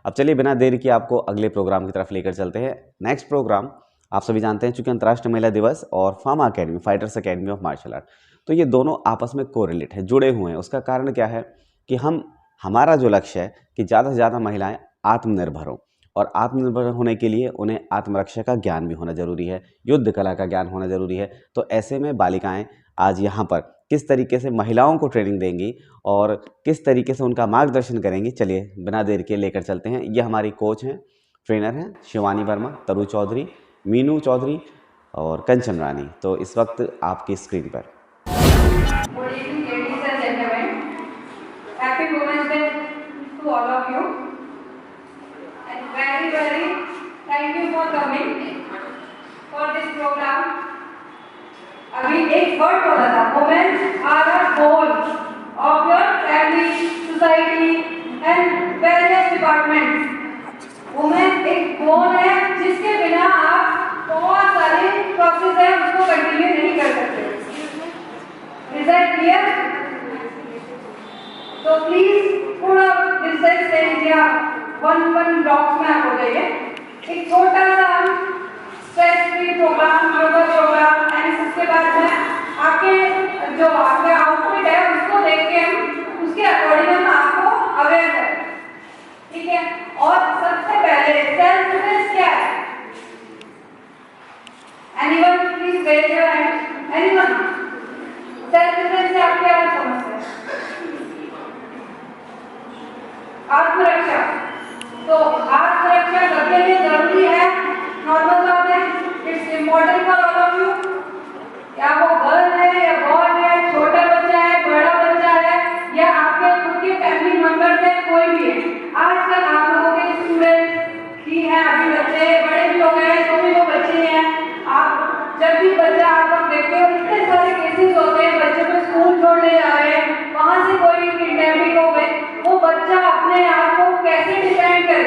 अब चलिए बिना देरी के आपको अगले प्रोग्राम की तरफ लेकर चलते हैं। नेक्स्ट प्रोग्राम आप सभी जानते हैं, चूंकि अंतर्राष्ट्रीय महिला दिवस और pharma academy, fighters academy of martial art, तो ये दोनों आपस में कोरिलेट है, जुड़े हुए हैं। उसका कारण क्या है कि हमारा जो लक्ष्य है कि ज़्यादा से ज़्यादा महिलाएं आत्मनिर्भर हों, और आत्मनिर्भर होने के लिए उन्हें आत्मरक्षा का ज्ञान भी होना जरूरी है, युद्ध कला का ज्ञान होना जरूरी है। तो ऐसे में बालिकाएं आज यहाँ पर किस तरीके से महिलाओं को ट्रेनिंग देंगी और किस तरीके से उनका मार्गदर्शन करेंगी, चलिए बिना देर के लेकर चलते हैं। ये हमारी कोच हैं, ट्रेनर हैं शिवानी वर्मा, तरु चौधरी, मीनू चौधरी और कंचन रानी। तो इस वक्त आपकी स्क्रीन पर Good evening, ladies and gentlemen. Happy Women's Day to all of you. And very thank you for coming for this program. अभी एक वर्ड बोला था, women are a whole of your family, society and various departments. Women एक bone है जिसके बिना आप बहुत सारे प्रोसेस है उसको कंटिन्यू नहीं कर सकते। Is that clear? तो प्लीज थोड़ा डिस्टेंस ले लीजिए, आप वन ब्लॉक्स में आप हो जाइए। एक छोटा सा हम stress free programme, yoga programme and उसके बाद में आपके जो आपका आउटफिट है उसको देख के हम उसके अकॉर्डिंग हम आपको अवेयर करें, ठीक है। और सबसे पहले सेल्फ डिफेंस क्या है? Anyone please raise your hand. Anyone self defence से आप क्या समझते हैं? आत्मरक्षा। तो आत्मरक्षा सबके लिए जरूरी है, नॉर्मल बात है, it's important for all of you. या वो गर्ल है या बॉय है, छोटा बच्चा है, बड़ा बच्चा है, या आपके खुद के फैमिली मेंबर्स है, कोई भी है। आजकल आप लोगों के स्टूडेंट ही हैं, अभी बच्चे बड़े भी हो गए हैं, तो भी वो बच्चे हैं। आप जब भी बच्चा आप देखते हो इतने सारे केसेस होते हैं, बच्चे को स्कूल छोड़ने जा रहे हैं, वहां से कोई किडनैपिंग हो गई, वो बच्चा अपने आप को कैसे डिफेंड करे,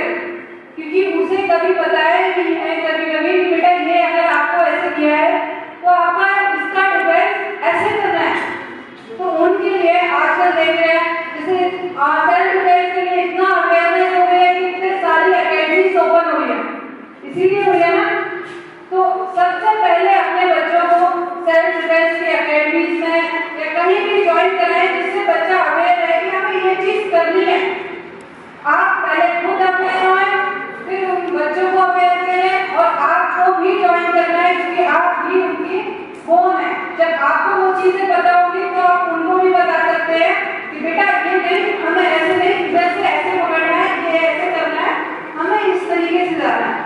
क्योंकि उसे कभी पता है कि कभी बेटा ये अगर आपको ऐसे किया है तो आपका इसका डिफेंस ऐसे करना है। तो उनके लिए आजकल देख रहे हैं जैसे सेल्फ डिफेंस के लिए इतना अवेयरनेस हो गई है कि इतने सारी अकेडमीज ओपन हुई है, इसीलिए हुई है ना। तो सबसे पहले अपने बच्चों को सेल्फ डिफेंस की अकेडमीज में या कहीं भी ज्वाइन कराएं, जिससे बच्चा अवेयर रहे कि हमें ये चीज करनी है। आप पहले खुद अवेयर हों, फिर उन बच्चों को अवेयर करें, और आपको भी ज्वाइन करना है क्योंकि आप भी उनकी बोन है। जब आपको वो चीजें पता होगी तो आप उनको भी बता सकते हैं कि बेटा ये नहीं, हमें ऐसे नहीं, वैसे ऐसे पकड़ना है, ये ऐसे करना है, हमें इस तरीके से जाना है।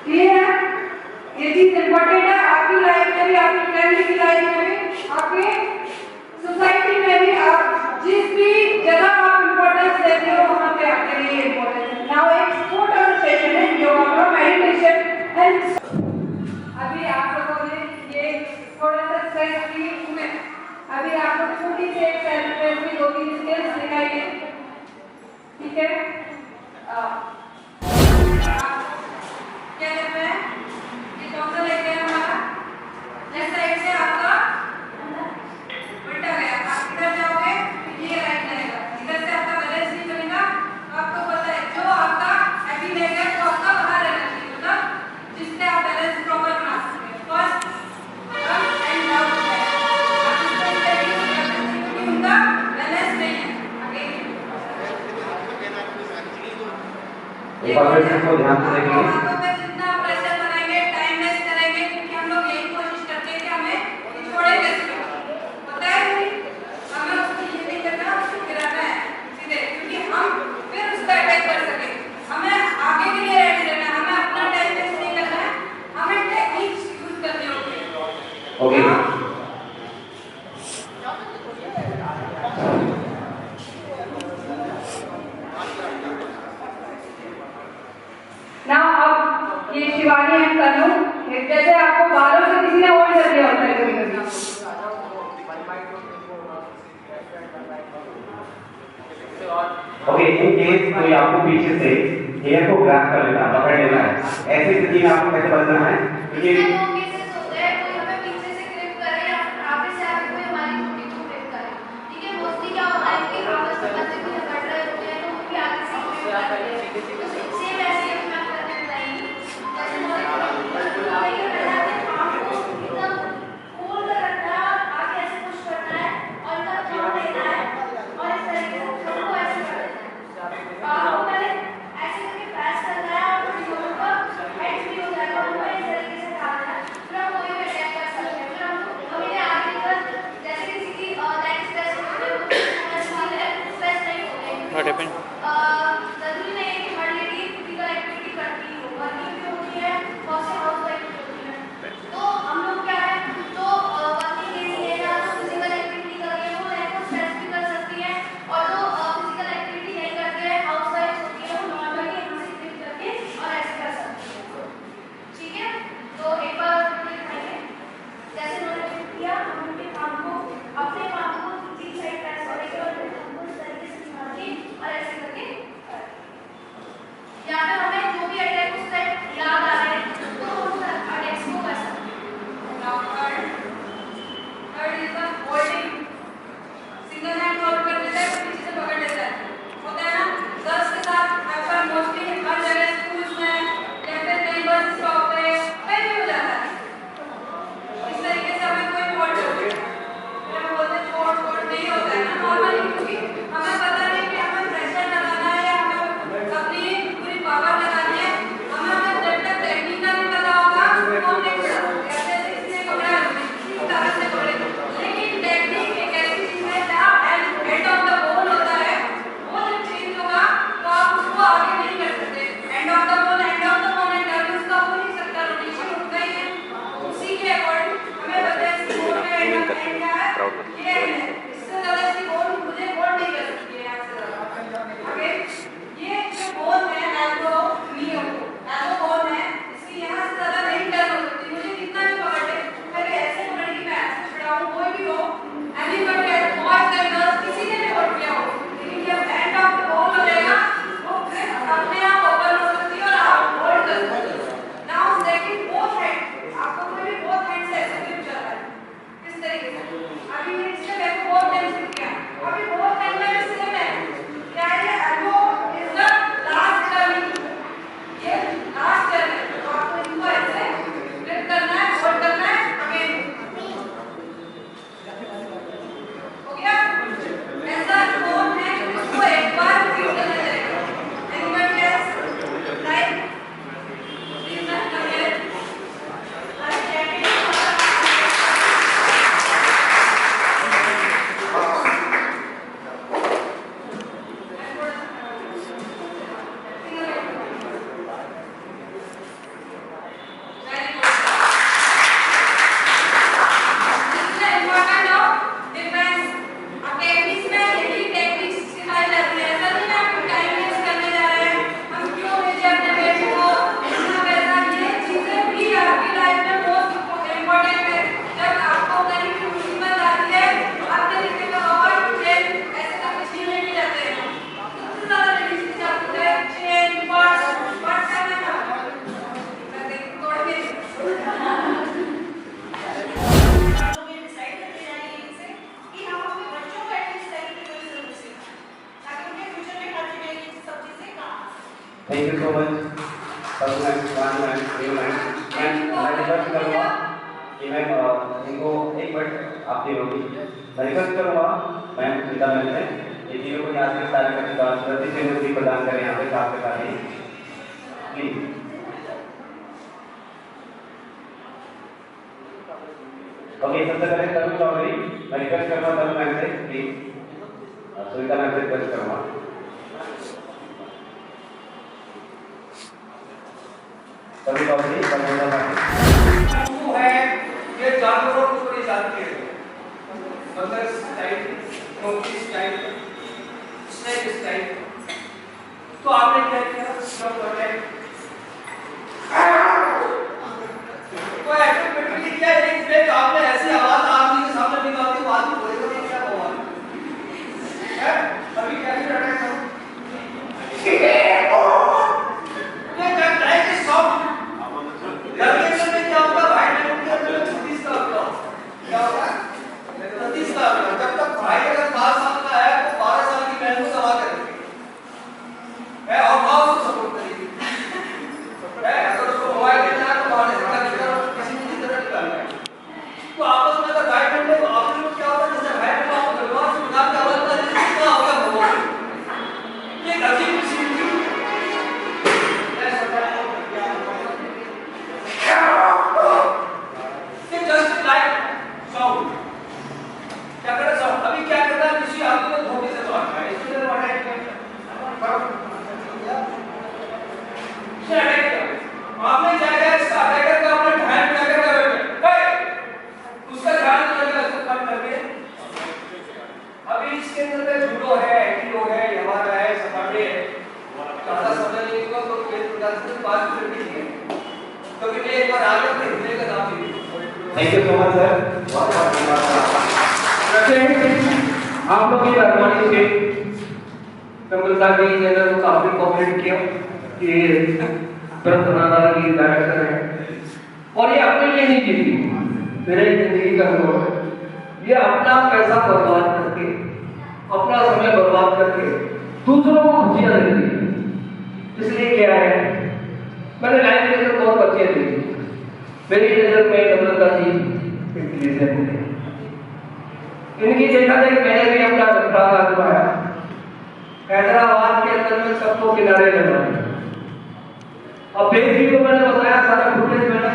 क्लियर है? ये चीज इम्पोर्टेंट है आपकी लाइफ में भी, आपकी फैमिली की लाइफ में भी, आपके सोसाइटी में भी। आप जिस भी जगह आप इम्पोर्टेंस देते हो वहां पे आपके लिए इम्पोर्टेंट है। नाउ एक छोटा सेशन है योगा का, मेडिटेशन एंड। अभी आप लोगों ने ये थोड़ा सा स्ट्रेस फ्री में अभी आपको छोटी सी एक सेल्फ डिफेंस की 2-3 स्किल्स सिखाई है, ठीक है। क्या करना है, डॉक्टर लेके आए हमारा लेफ्ट साइड से आपका उल्टा गया, आप इधर जाओगे ये राइट रहेगा, इधर से आपका बैलेंस नहीं बनेगा। तो आपको पता है जो आपका हैवी रहेगा तो आपका बाहर रहना चाहिए, मतलब जिससे आप बैलेंस प्रॉपर बना सकें। फर्स्ट अप एंड डाउन है, आप इसको इस तरीके से कर सकते हैं क्योंकि उनका बैलेंस नहीं है। आगे एक बार फिर से इसको ध्यान से देखेंगे। ओके नाउ अब ये शिवानी एंड तनु, जैसे आपको बालों से किसी ने होल्ड कर दिया होता है कभी-कभी, ओके। इन केस कोई आपको पीछे से हेयर को ग्रैब कर लेता है, पकड़ लेता है, ऐसी स्थिति में आपको कैसे बचना है? क्योंकि ठीक है, मोस्टली क्या होता है कि आपस में बच्चे को पकड़ रहे होते हैं तो उनकी आगे से सेम ऐसे ही मैं करके बताएंगी। जैसे मोटे पाम को एकदम खोल कर रखना है और आगे ऐसे पुश करना है और इनका पाम लेना है और इस तरीके से सबको ऐसे कर देना है। पाम को पहले ऐसे करके प्रेस करना है और फिर दोनों का हेड फ्री हो जाएगा और इस तरीके से डालना है। फिर हम कोई भी अटैक कर सकते हैं। फिर हम इन्हें आगे कर जैसे किसी की लाइक स्ट्रेस होती है स्ट्रेस नहीं होते। जरूरी नहीं है कि हर लेडी फिजिकल एक्टिविटी करती हो, वर्किंग भी होती है, बहुत से हाउस वाइफ भी होती है। तो हम लोग क्या है जो वर्किंग लेडी है या जो फिजिकल एक्टिविटी कर रही है वो लाइफ को स्ट्रेस भी कर सकती है और जो फिजिकल एक्टिविटी नहीं करती है हाउस वाइफ होती है वो नॉर्मली यहाँ से क्लिक करके और ऐसे कर सकती है। ठीक है, तो एक बार दिखाइए जैसे मैंने किया हम अपने काम को तीन साइड प्रेस करेंगे और हमको इस तरीके से घुमा के और ऐसे करके या फिर हमें जो भी अटैक उस टाइम याद आ रहे हैं तो हम अटैक्स को कर सकते हैं। Now third is the holding. Single hand hold कर लेता है, पीछे से पकड़ लेता है, होता है ना। गर्ल्स के साथ अक्सर मोस्टली हर जगह स्कूल्स में या फिर कहीं बस स्टॉप पे कहीं भी हो जाता है। इस तरीके से हमें कोई होल्ड कर लेता है, फिर हम बोलते हैं छोड़ नहीं होता है ना नॉर्मली, क्योंकि हमें पता नहीं कि हमें प्रेशर लगाना है या हमें अपनी पूरी पावर लगानी है। हमें जब तक टेक्निक का नहीं पता होगा तो हम नहीं पढ़ा सकते। जैसे इसने पकड़ा इस तरह से पकड़े, लेकिन टेक्निक एक ऐसी चीज है जहाँ एंड ऑफ द बोन होता है, वो जब चेंज होगा तो आप उसको आगे नहीं कर सकते। End of the bone and turn उसका हो नहीं सकता, रोटेशन होता ही है। उसी के अकॉर्डिंग हमें पता है इसकी बोन में एंड क्या है, ये है। इससे ज्यादा इसकी बोन मुझे होल्ड नहीं कर सकती है यहाँ से ज्यादा। ओके, ये जो बोन है एल्बो बोन है, इसकी यहाँ से ज्यादा नहीं टर्न हो सकती। मुझे कितना भी पकड़ ले, पहले ऐसे पकड़ के मैं ऐसे छुड़ाऊं, कोई भी हो, anybody at boys and girls किसी ने भी होल्ड किया हो, लेकिन जब एंड ऑफ द बोन हो जाएगा वो फिर अपने आप ओपन हो सकती है और आप होल्ड कर सकते हो। नाउ सेकंड बोथ हैंड, आपको कोई भी बोथ हैंड से ऐसे ग्रिप चल रहा है किस तरीके से। अभी मैंने इससे मेरे को बहुत टाइम से किया, अभी बहुत टाइम में सेम है। क्या है, elbow is the last turning, ये लास्ट टर्न है, तो आपको इनको ऐसे ग्रिप करना है, होल्ड करना है। अगेन हो गया, ऐसा फोन है इसको एक बार रिपीट करना चाहिए। Anybody else right, please not forget Thank you so much. मैं रिक्वेस्ट करूँगा कि मैम इनको एक मिनट आप तीनों की मैं रिक्वेस्ट करूँगा मैम सीता मैम से ये तीनों को यहाँ से स्टार्ट करने का प्रति से मुझे प्रदान करें यहाँ पे साफ करवा दें प्लीज। ओके, सबसे पहले तरुण चौधरी, मैं रिक्वेस्ट करूँगा तरुण मैम से प्लीज, सुनीता मैम से रिक्वेस्ट करूँगा। तरुण चौधरी वो है ये जानवरों को थोड़ी जाती है, बंदर style, monkey style, snake style. तो आपने क्या किया, सब अटैक तो एक्टिविटी किया, एक ब्रेक आपने ऐसी आवाज आदमी के सामने निकाल दी, आदमी बोलेगा नहीं क्या हुआ है। अभी कैसे अटैक करो ये करता है कि सब लड़के में क्या होता है, भाई बहन के अंदर 36 का होता क्या होता है, 36 का होता। जब तक भाई अगर 7 साल का है तो 12 साल की बहन को सवा करेंगे है और ज़्यादा से 5 मिनट दीजिए, क्योंकि मैं एक बार आ गया तो हिलने का नाम नहीं। Thank you so much sir, बहुत बहुत धन्यवाद। आप लोग की मेहरबानी से कमलता जी ने तो काफी कोऑपरेट किया कि तुरंत बनाना की डायरेक्टर है और ये अपने लिए नहीं जीती, मेरे जिंदगी का अनुभव है। ये अपना पैसा बर्बाद करके, अपना समय बर्बाद करके दूसरों को खुशियां देती है। इसलिए क्या है, मैंने लाइफ के अंदर बहुत बच्चे देखे, मेरी नजर में कमलता जी एक लीजेंड है। इनकी देखा जाए मैंने भी अपना रास्ता आजमाया, हैदराबाद के अंदर में सबको किनारे लगाया। अब बेटी को मैंने बताया सारा फुटेज मैंने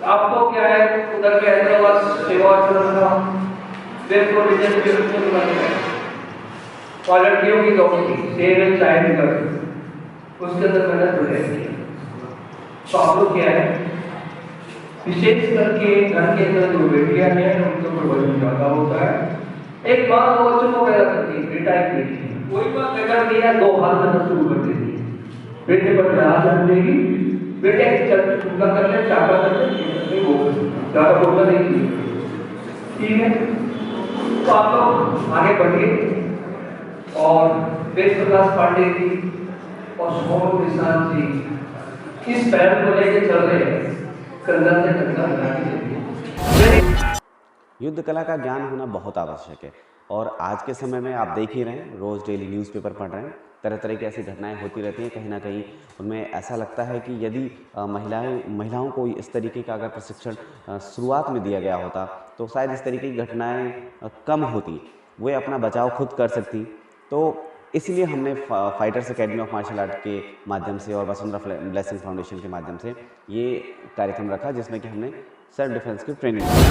आपको क्या है, उधर के हैदराबाद सेवा था, वेब प्रोविजन के रूप में बन गया और लड़कियों की दौड़ थी सेव एंड चाइल्ड कर, उसके अंदर मैंने प्रोजेक्ट किया। तो आप लोग क्या है, विशेष करके घर के अंदर जो बेटियां हैं उनके ऊपर वजन ज्यादा होता है। एक बात वो बच्चों को पैदा करती है, बेटा एक बेटी, कोई बात बिगड़ दिया 2 हाथ में शुरू कर देती है, बेटे पर हाथ रख देगी, बेटे चल चुका कर ले, चाका कर ले, नहीं वो ज्यादा बोलना नहीं, ठीक है। तो आप लोग आगे बढ़िए और वेद प्रकाश पांडे जी और सोनू निशांत जी इस पहल को लेकर चल रहे हैं, कंधा से कंधा मिला के। युद्ध कला का ज्ञान होना बहुत आवश्यक है और आज के समय में आप देख ही रहे हैं, रोज़ डेली न्यूज़पेपर पढ़ रहे हैं, तरह तरह की ऐसी घटनाएं होती रहती हैं। कहीं ना कहीं उनमें ऐसा लगता है कि यदि महिलाओं को इस तरीके का अगर प्रशिक्षण शुरुआत में दिया गया होता तो शायद इस तरीके की घटनाएं कम होती, वे अपना बचाव खुद कर सकती। तो इसलिए हमने fighters academy of martial art के माध्यम से और वसुंधरा ब्लेसिंग फाउंडेशन के माध्यम से ये कार्यक्रम रखा, जिसमें कि हमने सेल्फ डिफेंस की ट्रेनिंग